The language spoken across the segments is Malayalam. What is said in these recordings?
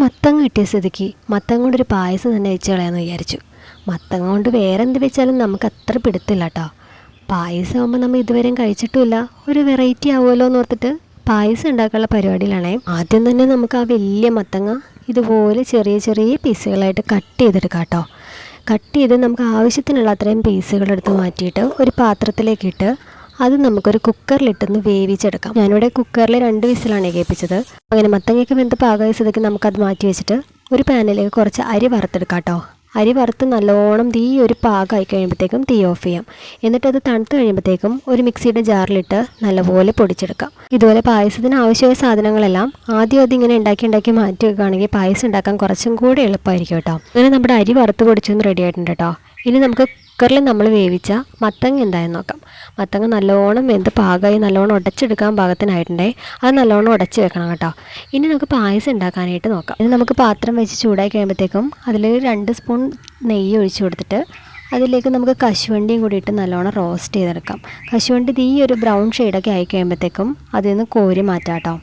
മത്തങ്ങ കിട്ടിയ സ്ഥിതിക്ക് മത്തങ്ങ കൊണ്ടൊരു പായസം തന്നെ വെച്ച് കളയാമെന്ന് വിചാരിച്ചു. മത്തങ്ങ കൊണ്ട് വേറെ എന്ത് വെച്ചാലും നമുക്ക് അത്ര പിടുത്തില്ല കേട്ടോ. പായസം ആകുമ്പോൾ നമ്മൾ ഇതുവരെയും കഴിച്ചിട്ടുമില്ല, ഒരു വെറൈറ്റി ആവുമല്ലോ എന്ന് ഓർത്തിട്ട് പായസം ഉണ്ടാക്കാനുള്ള പരിപാടിയിലാണേ. ആദ്യം തന്നെ നമുക്ക് ആ വലിയ മത്തങ്ങ ഇതുപോലെ ചെറിയ ചെറിയ പീസുകളായിട്ട് കട്ട് ചെയ്തെടുക്കാം കേട്ടോ. കട്ട് ചെയ്ത് നമുക്ക് ആവശ്യത്തിനുള്ള അത്രയും പീസുകളെടുത്ത് മാറ്റിയിട്ട് ഒരു പാത്രത്തിലേക്കിട്ട് അത് നമുക്കൊരു കുക്കറിലിട്ടൊന്ന് വേവിച്ചെടുക്കാം. ഞാനിവിടെ കുക്കറിൽ 2 വിസിലാണ് കേൾപ്പിച്ചത്. അങ്ങനെ മത്തങ്ങയൊക്കെ വെന്ത് പാകമായ സ്ഥിതിക്ക് നമുക്കത് മാറ്റി വെച്ചിട്ട് ഒരു പാനിലേക്ക് കുറച്ച് അരി വറുത്തെടുക്കാം കേട്ടോ. അരി വറുത്ത് നല്ലോണം തീ ഒരു പാകമായി കഴിയുമ്പോഴത്തേക്കും തീ ഓഫ് ചെയ്യാം. എന്നിട്ട് അത് തണുത്ത് കഴിയുമ്പോഴത്തേക്കും ഒരു മിക്സിയുടെ ജാറിലിട്ട് നല്ലപോലെ പൊടിച്ചെടുക്കാം. ഇതുപോലെ പായസത്തിന് ആവശ്യമായ സാധനങ്ങളെല്ലാം ആദ്യം അതിങ്ങനെ ഉണ്ടാക്കി മാറ്റി വെക്കുകയാണെങ്കിൽ പായസം ഉണ്ടാക്കാൻ കുറച്ചും കൂടെ എളുപ്പമായിരിക്കും കേട്ടോ. അങ്ങനെ നമ്മുടെ അരി വറുത്ത് പൊടിച്ചൊന്ന് റെഡി ആയിട്ടുണ്ട് കേട്ടോ. ഇനി നമുക്ക് കുക്കറിൽ നമ്മൾ വേവിച്ച മത്തങ്ങ എന്തായെന്ന് നോക്കാം. മത്തങ്ങ നല്ലോണം വെന്ത് പാകമായി നല്ലോണം ഉടച്ചെടുക്കാൻ പാകത്തിനായിട്ടുണ്ടേ. അത് നല്ലോണം ഉടച്ച് വെക്കണം കേട്ടോ. ഇനി നമുക്ക് പായസം ഉണ്ടാക്കാനായിട്ട് നോക്കാം. ഇനി നമുക്ക് പാത്രം വെച്ച് ചൂടായി കഴിയുമ്പോഴത്തേക്കും അതിൽ 2 സ്പൂൺ നെയ്യ് ഒഴിച്ച് കൊടുത്തിട്ട് അതിലേക്ക് നമുക്ക് കശുവണ്ടിയും കൂടി ഇട്ട് നല്ലോണം റോസ്റ്റ് ചെയ്തെടുക്കാം. കശുവണ്ടി ഈ ഒരു ബ്രൗൺ ഷെയ്ഡൊക്കെ ആയി കഴിയുമ്പോഴത്തേക്കും അതിൽ നിന്ന് കോരി മാറ്റാം കേട്ടോ.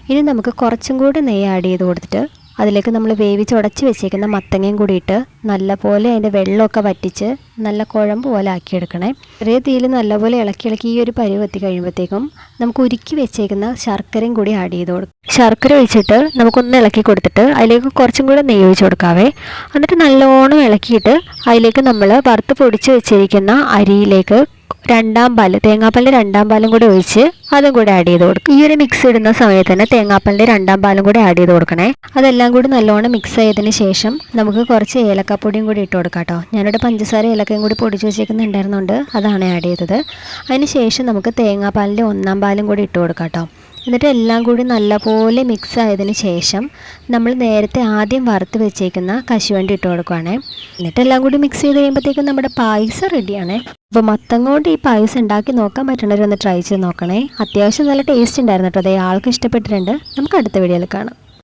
ഇനി നമുക്ക് കുറച്ചും കൂടി നെയ്യ് ആഡ് ചെയ്ത് കൊടുത്തിട്ട് അതിലേക്ക് നമ്മൾ വേവിച്ച് ഉടച്ച് വെച്ചേക്കുന്ന മത്തങ്ങയും കൂടി ഇട്ട് നല്ലപോലെ അതിൻ്റെ വെള്ളമൊക്കെ വറ്റിച്ച് നല്ല കുഴമ്പ് പോലെ ആക്കിയെടുക്കണേ. ചെറിയ തീയിൽ നല്ലപോലെ ഇളക്കി ഈ ഒരു പരുവ് എത്തി കഴിയുമ്പോഴത്തേക്കും നമുക്ക് ഉരുക്കി വെച്ചേക്കുന്ന ശർക്കരയും കൂടി ആഡ് ചെയ്ത് കൊടുക്കും. ശർക്കര ഒഴിച്ചിട്ട് നമുക്കൊന്ന് ഇളക്കി കൊടുത്തിട്ട് അതിലേക്ക് കുറച്ചും കൂടെ നെയ്യ് ഒഴിച്ച് കൊടുക്കാവേ. എന്നിട്ട് നല്ലോണം ഇളക്കിയിട്ട് അതിലേക്ക് നമ്മൾ വറുത്ത് പൊടിച്ച് വെച്ചിരിക്കുന്ന അരിയിലേക്ക് 2 പാൽ തേങ്ങാപ്പാലിൻ്റെ 2 പാലും കൂടി ഒഴിച്ച് അതും കൂടി ആഡ് ചെയ്ത് കൊടുക്കും. ഈ ഒരു മിക്സ് ഇടുന്ന സമയത്ത് തന്നെ തേങ്ങാപ്പാലിൻ്റെ 2 പാലും കൂടി ആഡ് ചെയ്ത് കൊടുക്കണേ. അതെല്ലാം കൂടി നല്ലോണം മിക്സ് ചെയ്തതിന് ശേഷം നമുക്ക് കുറച്ച് ഏലക്കപ്പൊടിയും കൂടി ഇട്ട് കൊടുക്കാം കേട്ടോ. ഞാനിവിടെ പഞ്ചസാര ഏലക്കയും കൂടി പൊടിച്ച് വെച്ചേക്കുന്നുണ്ടായിരുന്നുകൊണ്ട് അതാണ് ആഡ് ചെയ്തത്. അതിന് ശേഷം നമുക്ക് തേങ്ങാപ്പാലിൻ്റെ 1 പാലും കൂടി ഇട്ട് കൊടുക്കാം കേട്ടോ. എന്നിട്ട് എല്ലാം കൂടി നല്ലപോലെ മിക്സ് ആയതിന് ശേഷം നമ്മൾ നേരത്തെ ആദ്യം വറുത്ത് വെച്ചേക്കുന്ന കശുവണ്ടി ഇട്ട് കൊടുക്കുകയാണേ. എന്നിട്ട് എല്ലാം കൂടി മിക്സ് ചെയ്ത് കഴിയുമ്പോഴത്തേക്കും നമ്മുടെ പായസം റെഡിയാണേ. അപ്പോൾ മത്തങ്ങ കൊണ്ട് ഈ പായസം ഉണ്ടാക്കി നോക്കാൻ പറ്റണവരൊന്ന് ട്രൈ ചെയ്ത് നോക്കണേ. അത്യാവശ്യം നല്ല ടേസ്റ്റ് ഉണ്ടായിരുന്നു കേട്ടോ. അതേ ആൾക്ക് ഇഷ്ടപ്പെട്ടിട്ടുണ്ട്. നമുക്ക് അടുത്ത വീഡിയോയിൽ കാണാം.